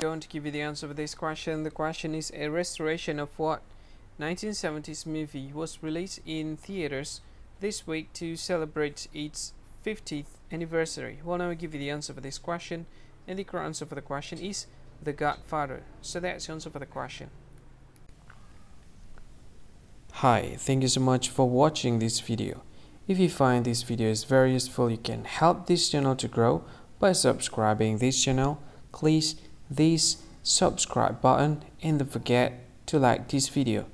going to give you the answer for this question. The question is a restoration of what 1970s movie was released in theaters this week to celebrate its 50th anniversary. Well, now I give you the answer for this question, and the correct answer for the question is The Godfather. So that's the answer for the question. Hi, thank you so much for watching this video. If you find this video is very useful, you can help this channel to grow by subscribing this channel. Please this subscribe button and don't forget to like this video.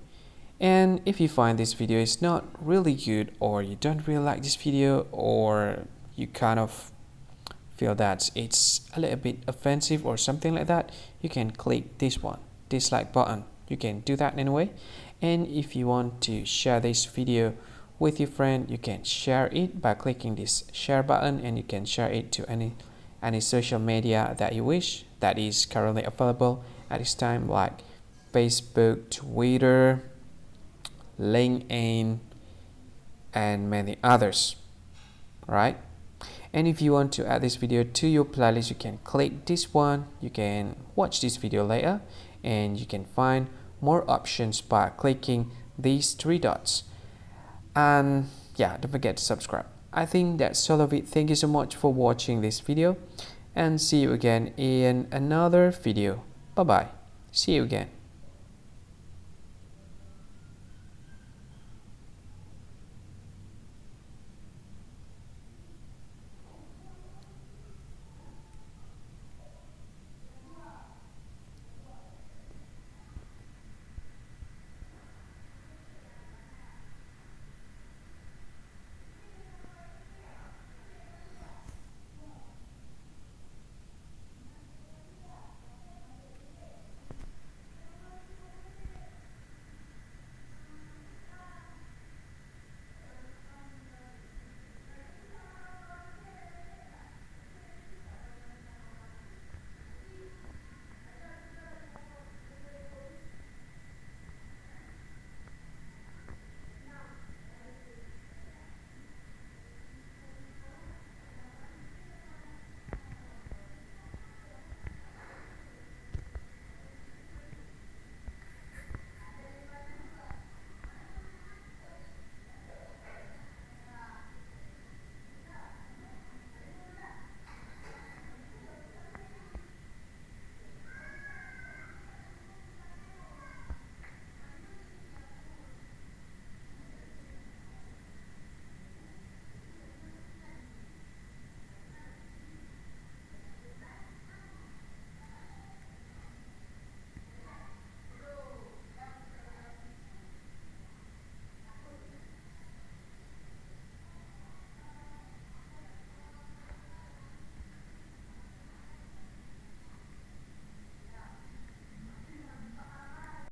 And if you find this video is not really good, or you don't really like this video, or you kind of feel that it's a little bit offensive or something like that, you can click this one, dislike button. You can do that anyway. And if you want to share this video with your friend, you can share it by clicking this share button, and you can share it to any social media that you wish that is currently available at this time, like Facebook, Twitter, LinkedIn, and many others, right? And if you want to add this video to your playlist, you can click this one. You can watch this video later, and you can find more options by clicking these three dots. And yeah, don't forget to subscribe. I think that's all of it. Thank you so much for watching this video, and see you again in another video. Bye bye. See you again.